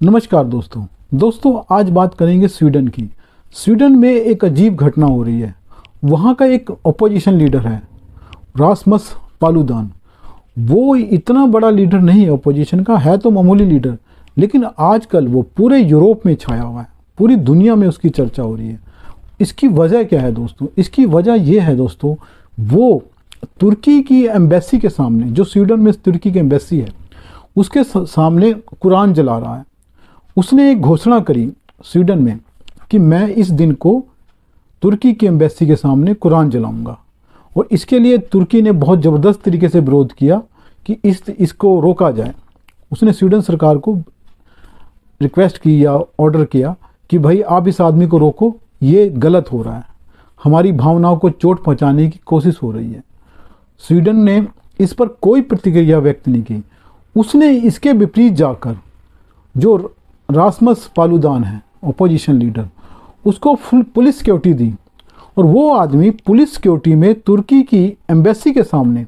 नमस्कार दोस्तों आज बात करेंगे स्वीडन की। स्वीडन में एक अजीब घटना हो रही है। वहाँ का एक अपोजिशन लीडर है रासमस पालुदान। वो इतना बड़ा लीडर नहीं है, अपोजिशन का है तो मामूली लीडर, लेकिन आजकल वो पूरे यूरोप में छाया हुआ है, पूरी दुनिया में उसकी चर्चा हो रही है। इसकी वजह क्या है दोस्तों? इसकी वजह ये है दोस्तों, वो तुर्की की एम्बेसी के सामने, जो स्वीडन में तुर्की की एम्बेसी है उसके सामने कुरान जला रहा है। उसने एक घोषणा करी स्वीडन में कि मैं इस दिन को तुर्की की एम्बेसी के सामने कुरान जलाऊंगा, और इसके लिए तुर्की ने बहुत ज़बरदस्त तरीके से विरोध किया कि इसको रोका जाए। उसने स्वीडन सरकार को रिक्वेस्ट की या ऑर्डर किया कि भाई आप इस आदमी को रोको, ये गलत हो रहा है, हमारी भावनाओं को चोट पहुंचाने की कोशिश हो रही है। स्वीडन ने इस पर कोई प्रतिक्रिया व्यक्त नहीं की। उसने इसके विपरीत जाकर जो रासमस पालुदान है अपोजिशन लीडर, उसको फुल पुलिस सिक्योरिटी दी, और वो आदमी पुलिस सिक्योरिटी में तुर्की की एम्बेसी के सामने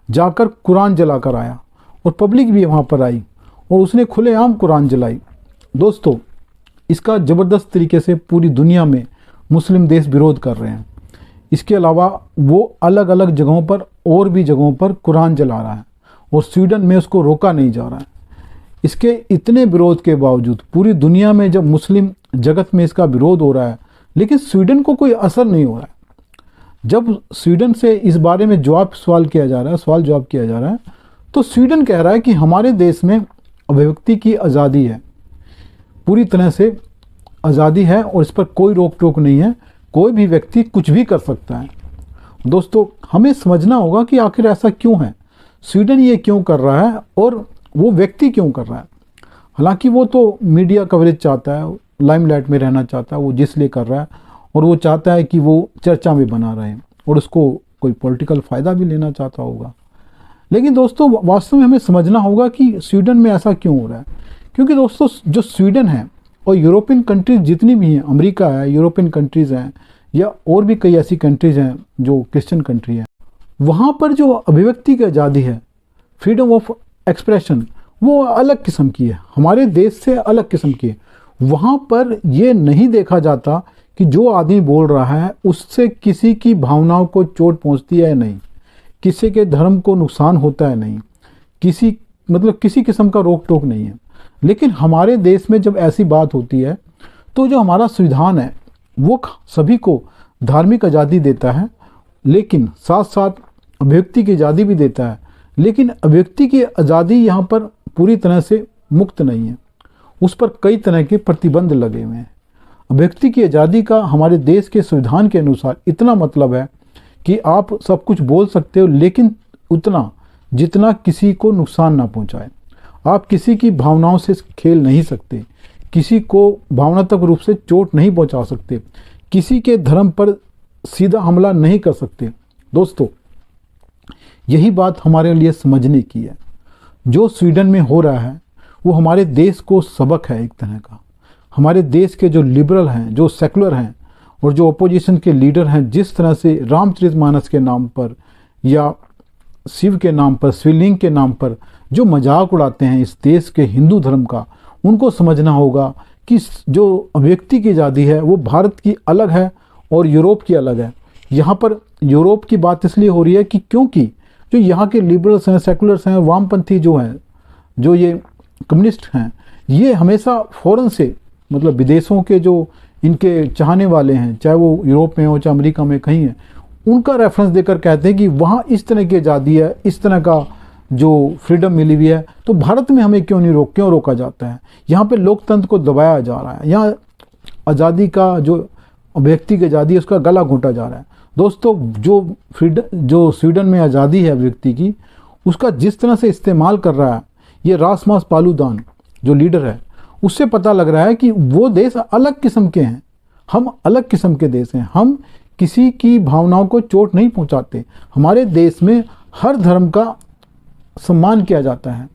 जाकर कुरान जला कर आया, और पब्लिक भी वहाँ पर आई और उसने खुलेआम कुरान जलाई। दोस्तों, इसका ज़बरदस्त तरीके से पूरी दुनिया में मुस्लिम देश विरोध कर रहे हैं। इसके अलावा वो अलग अलग जगहों पर और भी जगहों पर कुरान जला रहा है, और स्वीडन में उसको रोका नहीं जा रहा है। इसके इतने विरोध के बावजूद पूरी दुनिया में जब मुस्लिम जगत में इसका विरोध हो रहा है, लेकिन स्वीडन को कोई असर नहीं हो रहा है। जब स्वीडन से इस बारे में सवाल जवाब किया जा रहा है, तो स्वीडन कह रहा है कि हमारे देश में अभिव्यक्ति की आज़ादी है, पूरी तरह से आज़ादी है, और इस पर कोई रोक टोक नहीं है, कोई भी व्यक्ति कुछ भी कर सकता है। दोस्तों, हमें समझना होगा कि आखिर ऐसा क्यों है, स्वीडन ये क्यों कर रहा है, और वो व्यक्ति क्यों कर रहा है। हालांकि वो तो मीडिया कवरेज चाहता है, लाइमलाइट में रहना चाहता है, वो जिसलिए कर रहा है, और वो चाहता है कि वो चर्चा में बना रहे, और उसको कोई पॉलिटिकल फ़ायदा भी लेना चाहता होगा। लेकिन दोस्तों, वास्तव में हमें समझना होगा कि स्वीडन में ऐसा क्यों हो रहा है। क्योंकि दोस्तों, जो स्वीडन है और यूरोपियन कंट्रीज़ जितनी भी हैं, अमेरिका है, यूरोपियन कंट्रीज़ हैं, या और भी कई ऐसी कंट्रीज़ हैं जो क्रिश्चियन कंट्री हैं, वहाँ पर जो अभिव्यक्ति की आज़ादी है, फ्रीडम ऑफ एक्सप्रेशन, वो अलग किस्म की है, हमारे देश से अलग किस्म की है। वहाँ पर ये नहीं देखा जाता कि जो आदमी बोल रहा है उससे किसी की भावनाओं को चोट पहुँचती है या नहीं, किसी के धर्म को नुकसान होता है नहीं, किसी किस्म का रोक टोक नहीं है। लेकिन हमारे देश में जब ऐसी बात होती है, तो जो हमारा संविधान है वो सभी को धार्मिक आज़ादी देता है, लेकिन साथ साथ अभिव्यक्ति की आज़ादी भी देता है। लेकिन अभिव्यक्ति की आज़ादी यहाँ पर पूरी तरह से मुक्त नहीं है, उस पर कई तरह के प्रतिबंध लगे हुए हैं। अभिव्यक्ति की आज़ादी का हमारे देश के संविधान के अनुसार इतना मतलब है कि आप सब कुछ बोल सकते हो, लेकिन उतना जितना किसी को नुकसान ना पहुँचाए। आप किसी की भावनाओं से खेल नहीं सकते, किसी को भावनात्मक रूप से चोट नहीं पहुँचा सकते, किसी के धर्म पर सीधा हमला नहीं कर सकते। दोस्तों, यही बात हमारे लिए समझने की है। जो स्वीडन में हो रहा है वो हमारे देश को सबक है एक तरह का। हमारे देश के जो लिबरल हैं, जो सेकुलर हैं, और जो अपोजिशन के लीडर हैं, जिस तरह से रामचरितमानस के नाम पर या शिव के नाम पर, शिवलिंग के नाम पर जो मजाक उड़ाते हैं इस देश के हिंदू धर्म का, उनको समझना होगा कि जो अभिव्यक्ति की आज़ादी है वो भारत की अलग है और यूरोप की अलग है। यहाँ पर यूरोप की बात इसलिए हो रही है कि क्योंकि जो यहाँ के लिबरल्स हैं, सेकुलर्स हैं, वामपंथी जो हैं, जो ये कम्युनिस्ट हैं, ये हमेशा फ़ौरन से विदेशों के जो इनके चाहने वाले हैं, चाहे वो यूरोप में हो चाहे अमेरिका में कहीं हैं, उनका रेफरेंस देकर कहते हैं कि वहाँ इस तरह की आज़ादी है, इस तरह का जो फ्रीडम मिली हुई है, तो भारत में हमें क्यों रोका जाता है। यहाँ पे लोकतंत्र को दबाया जा रहा है, यहाँ आज़ादी का जो अभिव्यक्ति की आज़ादी है उसका गला घोंटा जा रहा है। दोस्तों, जो स्वीडन में आज़ादी है अभिव्यक्ति की, उसका जिस तरह से इस्तेमाल कर रहा है ये रासमस पालुदान जो लीडर है, उससे पता लग रहा है कि वो देश अलग किस्म के हैं, हम अलग किस्म के देश हैं। हम किसी की भावनाओं को चोट नहीं पहुंचाते। हमारे देश में हर धर्म का सम्मान किया जाता है।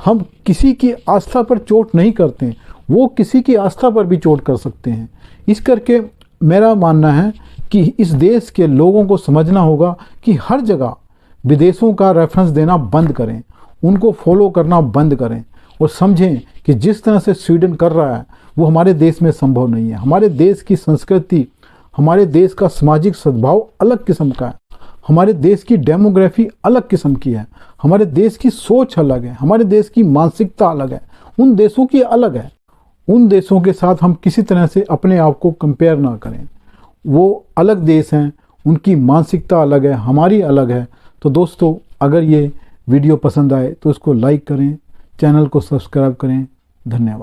हम किसी की आस्था पर चोट नहीं करते, वो किसी की आस्था पर भी चोट कर सकते हैं। इस करके मेरा मानना है कि इस देश के लोगों को समझना होगा कि हर जगह विदेशों का रेफरेंस देना बंद करें, उनको फॉलो करना बंद करें, और समझें कि जिस तरह से स्वीडन कर रहा है वो हमारे देश में संभव नहीं है। हमारे देश की संस्कृति, हमारे देश का सामाजिक सद्भाव अलग किस्म का है, हमारे देश की डेमोग्राफी अलग किस्म की है, हमारे देश की सोच अलग है, हमारे देश की मानसिकता अलग है, उन देशों की अलग है। उन देशों के साथ हम किसी तरह से अपने आप को कंपेयर ना करें। वो अलग देश हैं, उनकी मानसिकता अलग है, हमारी अलग है। तो दोस्तों, अगर ये वीडियो पसंद आए तो इसको लाइक करें, चैनल को सब्सक्राइब करें। धन्यवाद।